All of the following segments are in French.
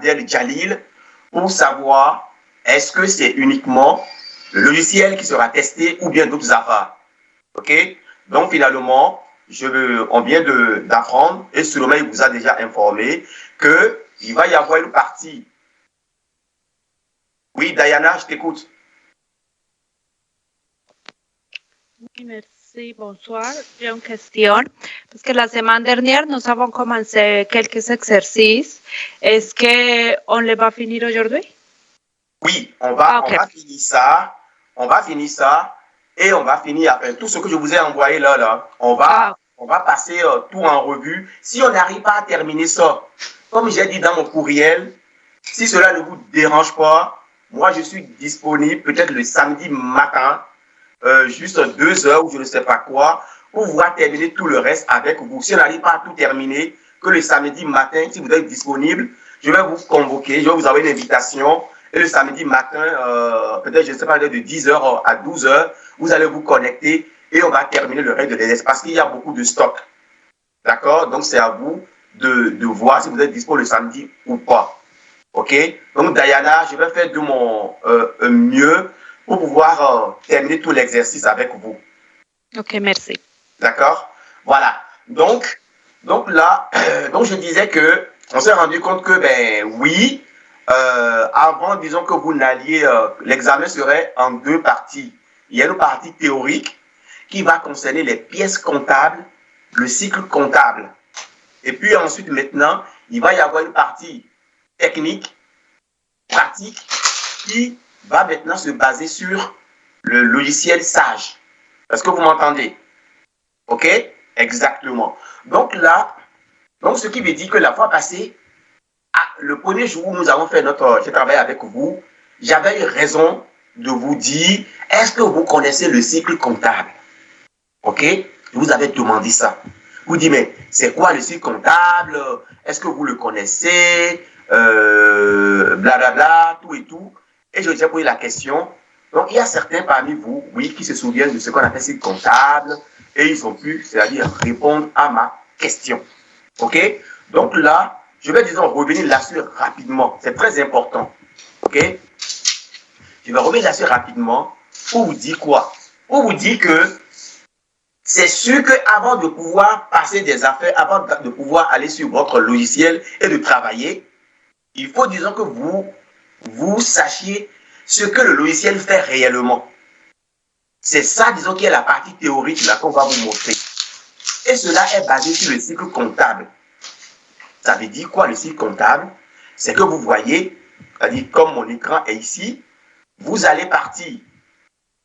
Abdel Jalil pour savoir est-ce que c'est uniquement le logiciel qui sera testé ou bien d'autres affaires. OK? Donc, finalement, on vient d'apprendre, et Salomé il vous a déjà informé, qu'il va y avoir une partie. Oui, Diana, je t'écoute. Oui, merci, bonsoir. J'ai une question. Parce que la semaine dernière, nous avons commencé quelques exercices. Est-ce qu'on les va finir aujourd'hui? Oui, on va finir ça. On va finir ça. Et on va finir après tout ce que je vous ai envoyé là. On va passer tout en revue. Si on n'arrive pas à terminer ça, comme j'ai dit dans mon courriel, si cela ne vous dérange pas, moi je suis disponible peut-être le samedi matin, juste 2 heures ou je ne sais pas quoi, pour pouvoir terminer tout le reste avec vous. Si on n'arrive pas à tout terminer, que le samedi matin, si vous êtes disponible, je vais vous convoquer, je vais vous envoyer une invitation. Et le samedi matin, peut-être, je ne sais pas, de 10h à 12h, vous allez vous connecter et on va terminer le reste de l'exercice parce qu'il y a beaucoup de stock. D'accord? Donc, c'est à vous de voir si vous êtes dispo le samedi ou pas. OK? Donc, Diana, je vais faire de mon mieux pour pouvoir terminer tout l'exercice avec vous. OK, merci. D'accord? Voilà. Donc là, donc je disais que on s'est rendu compte que, ben oui, avant, disons que vous n'alliez, l'examen serait en 2 parties. Il y a une partie théorique qui va concerner les pièces comptables, le cycle comptable. Et puis ensuite, maintenant, il va y avoir une partie technique, pratique, qui va maintenant se baser sur le logiciel Sage. Est-ce que vous m'entendez? OK? Exactement. Donc là, ce qui veut dire que la fois passée, le premier jour où nous avons fait j'ai travaillé avec vous, j'avais eu raison de vous dire, est-ce que vous connaissez le cycle comptable? OK? Je vous avais demandé ça. Vous dites, mais c'est quoi le cycle comptable? Est-ce que vous le connaissez? Blablabla, tout et tout. Et je vous ai posé la question. Donc, il y a certains parmi vous, oui, qui se souviennent de ce qu'on appelle cycle comptable et ils ont pu, c'est-à-dire répondre à ma question. OK? Donc là, je vais, disons, revenir là-dessus rapidement. C'est très important. OK? Je vais revenir là-dessus rapidement pour vous dire quoi? Pour vous dire que c'est sûr qu'avant de pouvoir passer des affaires, avant de pouvoir aller sur votre logiciel et de travailler, il faut, disons, que vous sachiez ce que le logiciel fait réellement. C'est ça, disons, qui est la partie théorique là qu'on va vous montrer. Et cela est basé sur le cycle comptable. Ça veut dire quoi le cycle comptable? C'est que vous voyez, c'est-à-dire comme mon écran est ici, vous allez partir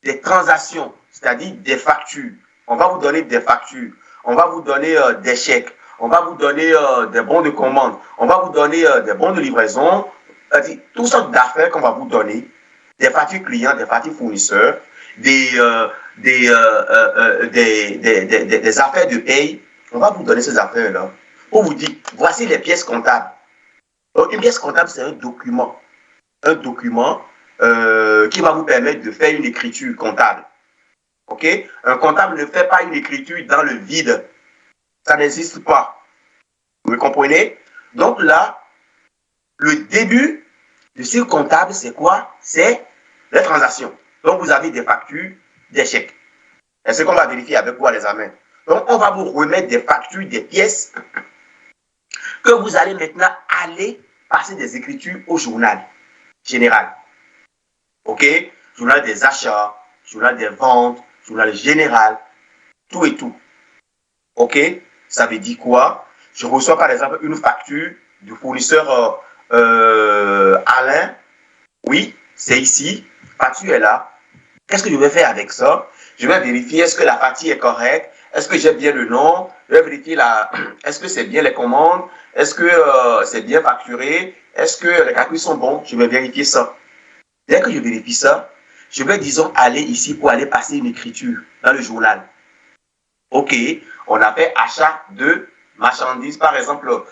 des transactions, c'est-à-dire des factures. On va vous donner des factures, on va vous donner des chèques, on va vous donner des bons de commande, on va vous donner des bons de livraison, c'est-à-dire toutes sortes d'affaires qu'on va vous donner, des factures clients, des factures fournisseurs, des affaires de paye. On va vous donner ces affaires-là pour vous dire, voici les pièces comptables. Donc, une pièce comptable, c'est un document. Un document qui va vous permettre de faire une écriture comptable. OK? Un comptable ne fait pas une écriture dans le vide. Ça n'existe pas. Vous me comprenez? Donc là, le début du cycle comptable, c'est quoi? C'est les transactions. Donc, vous avez des factures, des chèques. Et ce qu'on va vérifier avec vous à l'examen. Donc, on va vous remettre des factures, des pièces que vous allez maintenant aller passer des écritures au journal général. OK? Journal des achats, journal des ventes, journal général, tout et tout. OK? Ça veut dire quoi? Je reçois par exemple une facture du fournisseur Alain. Oui, c'est ici. La facture est là. Qu'est-ce que je vais faire avec ça? Je vais vérifier est-ce que la facture est correcte. Est-ce que j'ai bien le nom? Je vais vérifier est-ce que c'est bien les commandes? Est-ce que c'est bien facturé? Est-ce que les calculs sont bons? Je vais vérifier ça. Dès que je vérifie ça, je vais, disons, aller ici pour aller passer une écriture dans le journal. OK, on a fait achat de marchandises, par exemple,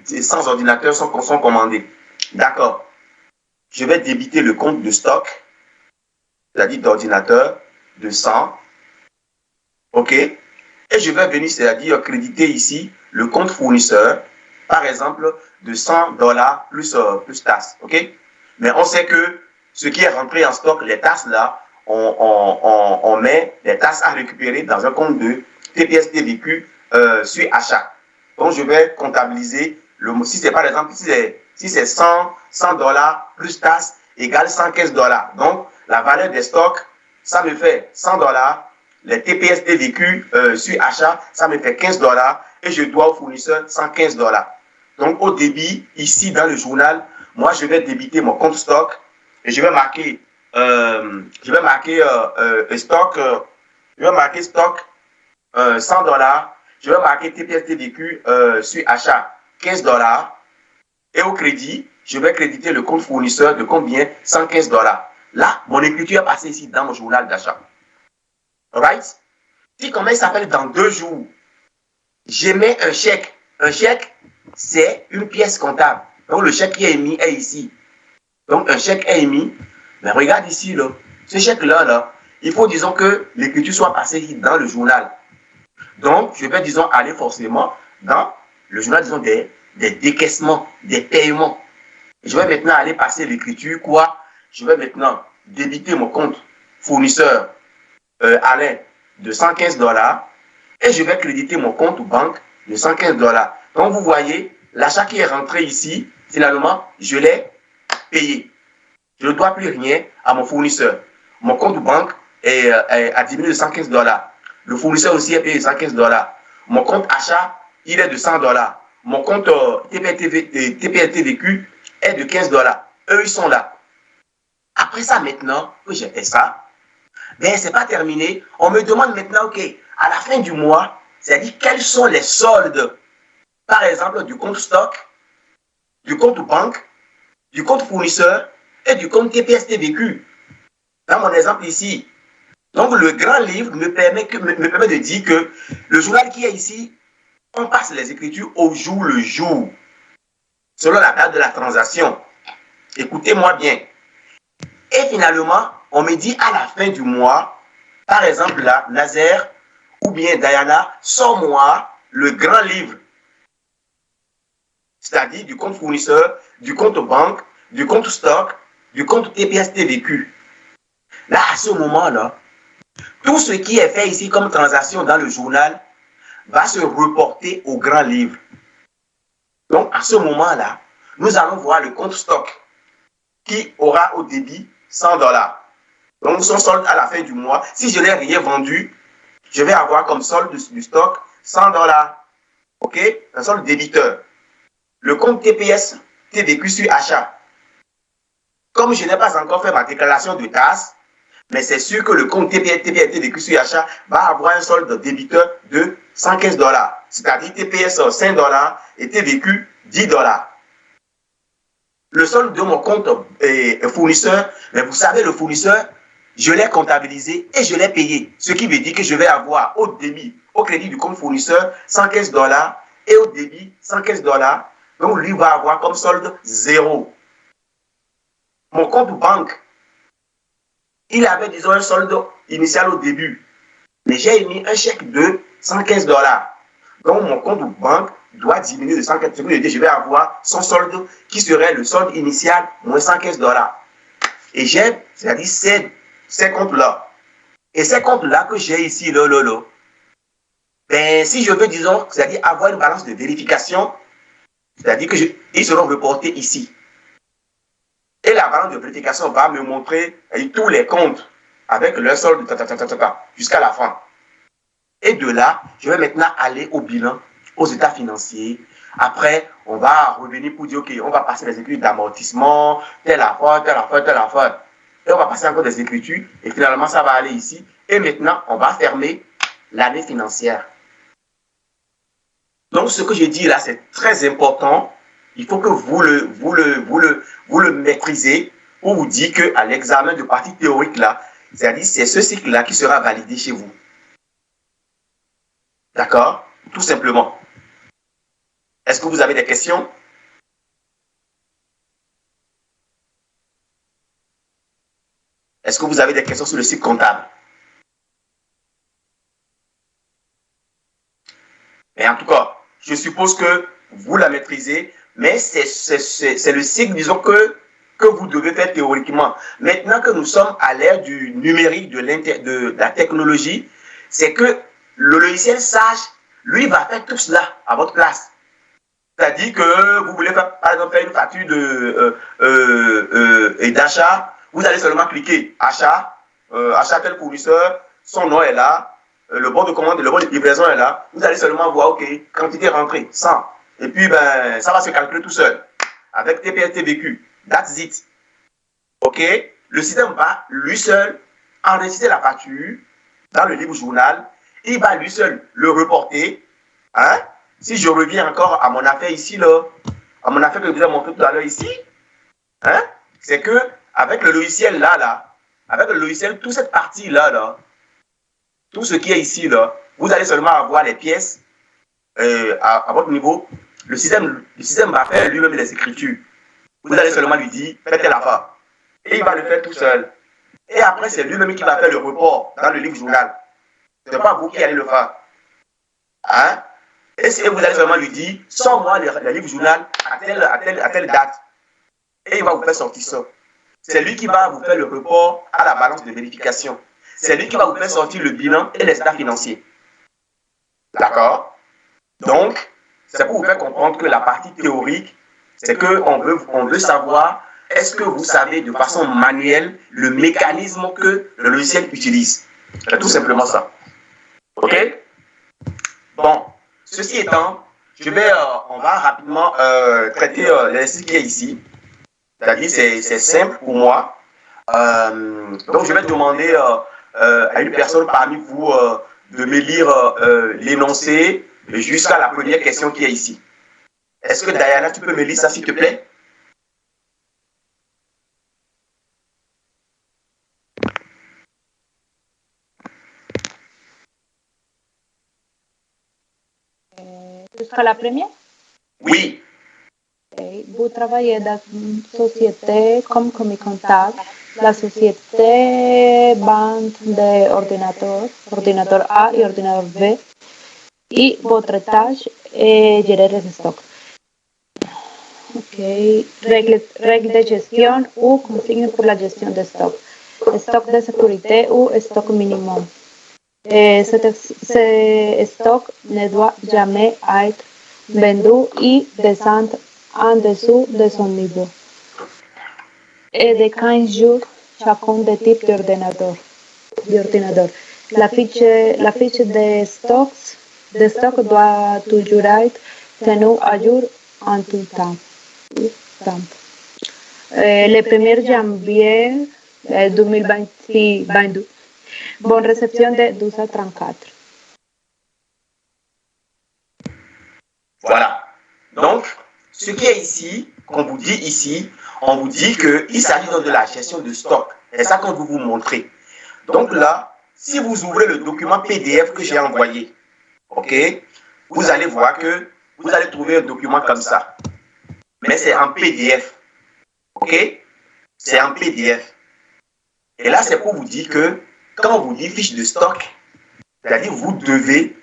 100 ordinateurs sont commandés. D'accord. Je vais débiter le compte de stock, c'est-à-dire d'ordinateur, de 100. OK. Et je vais venir, c'est-à-dire créditer ici le compte fournisseur par exemple, de $100 plus taxes. OK? Mais on sait que ce qui est rentré en stock, les taxes là, on met les taxes à récupérer dans un compte de TPS TVQ sur achat. Donc, je vais comptabiliser si c'est par exemple, si c'est $100 plus taxes égale $115. Donc, la valeur des stocks, ça me fait $100. Les TPS TVQ sur achat, ça me fait $15 et je dois au fournisseur $115. Donc, au débit, ici dans le journal, moi, je vais débiter mon compte stock et je vais marquer stock, $100. Je vais marquer TPS TVQ sur achat $15. Et au crédit, je vais créditer le compte fournisseur de combien? $115. Là, mon écriture est passée ici dans mon journal d'achat. Alright? Si comment il s'appelle dans 2 jours, j'émets un chèque. Un chèque, c'est une pièce comptable. Donc, le chèque qui est émis est ici. Donc, un chèque est émis. Mais regarde ici, là. Ce chèque-là, là, il faut, disons, que l'écriture soit passée dans le journal. Donc, je vais, disons, aller forcément dans le journal, disons, des décaissements, des paiements. Je vais maintenant aller passer l'écriture, quoi? Je vais maintenant débiter mon compte fournisseur Alain de $115 et je vais créditer mon compte banque de $115. Donc, vous voyez, l'achat qui est rentré ici, finalement, je l'ai payé. Je ne dois plus rien à mon fournisseur. Mon compte banque a diminué de $115. Le fournisseur aussi est payé de $115. Mon compte achat, il est de $100. Mon compte TPLTVQ est de $15. Eux, ils sont là. Après ça, maintenant que j'ai fait ça, ben, ce n'est pas terminé. On me demande maintenant, OK, à la fin du mois, c'est-à-dire quels sont les soldes, par exemple, du compte stock, du compte banque, du compte fournisseur et du compte TPS TVQ. Dans mon exemple ici. Donc, le grand livre me permet de dire que le journal qui est ici, on passe les écritures au jour le jour, selon la date de la transaction. Écoutez-moi bien. Et finalement, on me dit à la fin du mois, par exemple là, Nazaire ou bien Diana, sors-moi le grand livre. C'est-à-dire du compte fournisseur, du compte banque, du compte stock, du compte TPS TVQ. Là, à ce moment-là, tout ce qui est fait ici comme transaction dans le journal va se reporter au grand livre. Donc, à ce moment-là, nous allons voir le compte stock qui aura au débit $100. Donc, son solde à la fin du mois, si je n'ai rien vendu, je vais avoir comme solde du stock $100. OK? Un solde débiteur. Le compte TPS TVQ sur achat. Comme je n'ai pas encore fait ma déclaration de taxe, mais c'est sûr que le compte TPS TVQ sur achat va avoir un solde débiteur de $115. C'est-à-dire TPS $5 et TVQ $10. Le solde de mon compte fournisseur, mais vous savez, le fournisseur, je l'ai comptabilisé et je l'ai payé. Ce qui veut dire que je vais avoir au débit, au crédit du compte fournisseur, $115 et au débit, $115. Donc, lui va avoir comme solde 0. Mon compte banque, il avait, disons, un solde initial au début. Mais j'ai émis un chèque de $115. Donc, mon compte banque doit diminuer de $115. Ce qui veut dire que je vais avoir son solde qui serait le solde initial moins $115. Et j'ai, c'est-à-dire ces comptes-là. Et ces comptes-là que j'ai ici, ben, si je veux, disons, c'est-à-dire avoir une balance de vérification, c'est-à-dire qu'ils seront reportés ici. Et la balance de vérification va me montrer tous les comptes avec leur solde jusqu'à la fin. Et de là, je vais maintenant aller au bilan, aux états financiers. Après, on va revenir pour dire, OK, on va passer les écritures d'amortissement, telle affaire, telle affaire, telle affaire. Et on va passer encore des écritures. Et finalement, ça va aller ici. Et maintenant, on va fermer l'année financière. Donc, ce que je dis là, c'est très important. Il faut que vous le maîtrisez pour vous dire qu'à l'examen de partie théorique là, c'est-à-dire c'est ce cycle-là qui sera validé chez vous. D'accord? Tout simplement. Est-ce que vous avez des questions? Est-ce que vous avez des questions sur le cycle comptable? Mais en tout cas, je suppose que vous la maîtrisez, mais c'est le cycle, disons, que vous devez faire théoriquement. Maintenant que nous sommes à l'ère du numérique, de la technologie, c'est que le logiciel sage, lui, va faire tout cela à votre place. C'est-à-dire que vous voulez faire, par exemple, faire une facture d'achat, vous allez seulement cliquer achat, achat tel fournisseur, son nom est là, le bon de commande, le bon de livraison est là. Vous allez seulement voir, OK, quantité rentrée, 100. Et puis, ben, ça va se calculer tout seul. Avec TPS TVQ. That's it. OK? Le système va, lui seul, enregistrer la facture dans le livre journal. Il va, lui seul, le reporter. Hein? Si je reviens encore à mon affaire ici, là, à mon affaire que je vous ai montré tout à l'heure ici, hein? C'est que avec le logiciel là, avec le logiciel, toute cette partie-là, tout ce qui est ici, là, vous allez seulement avoir les pièces à votre niveau. Le système va faire lui-même les écritures. Vous allez seulement lui dire, faites telle affaire. Et il va le faire tout seul. Et après, c'est lui-même qui va faire le report dans le livre journal. Ce n'est pas vous qui allez le faire. Hein? Et vous allez seulement lui dire, sors-moi le livre journal à telle date. Et il va vous faire sortir ça. C'est lui qui va vous faire le report à la balance de vérification. C'est lui qui va vous faire sortir le bilan et les états financiers. D'accord? Donc, c'est pour vous faire comprendre que la partie théorique, c'est qu'on veut savoir, est-ce que vous savez de façon manuelle le mécanisme que le logiciel utilise? C'est tout simplement ça. OK? Bon, ceci étant, on va rapidement traiter l'exercice qui est ici. C'est-à-dire, c'est simple pour moi. Donc, je vais demander à une personne parmi vous de me lire l'énoncé jusqu'à la première question qui est ici. Est-ce que Diana, tu peux me lire ça, s'il te plaît? Jusqu'à la première? Oui. Vous travaillez dans une société comme commis comptable. La société vend des ordinateur A et ordinateur B. Et votre tâche est gérer les stocks. OK. Règles de gestion ou consignes pour la gestion des stocks. Stock de sécurité ou stock minimum. Ce stock ne doit jamais être vendu et descendre en dessous de son niveau. Et de 15 jours chacun des types d'ordinateur. La fiche de stock doit toujours être tenue à jour en tout temps. Le 1er janvier 2022. Bonne réception de 12 à 34. Voilà. Donc, ce qui est ici, qu'on vous dit ici, on vous dit qu'il s'agit donc de la gestion de stock. C'est ça qu'on veut vous montrer. Donc là, si vous ouvrez le document PDF que j'ai envoyé, OK, vous allez voir que vous allez trouver un document comme ça. Mais c'est en PDF. OK? C'est en PDF. Et là, c'est pour vous dire que quand on vous dit fiche de stock, c'est-à-dire vous devez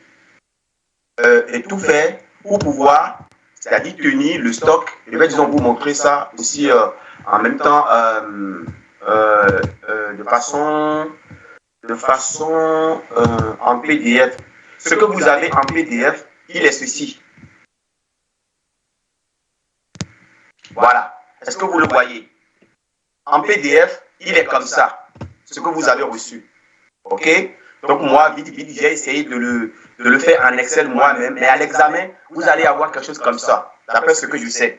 tout faire pour pouvoir, c'est-à-dire tenir le stock. Je vais disons vous montrer ça aussi en même temps de façon en PDF. Ce que vous avez en PDF, il est ceci. Voilà. Est-ce que vous le voyez? En PDF, il est comme ça. Ce que vous avez reçu. OK? Donc moi, vite, j'ai essayé de le faire en Excel moi-même. Mais à l'examen, vous allez avoir quelque chose comme ça. D'après ce que je sais.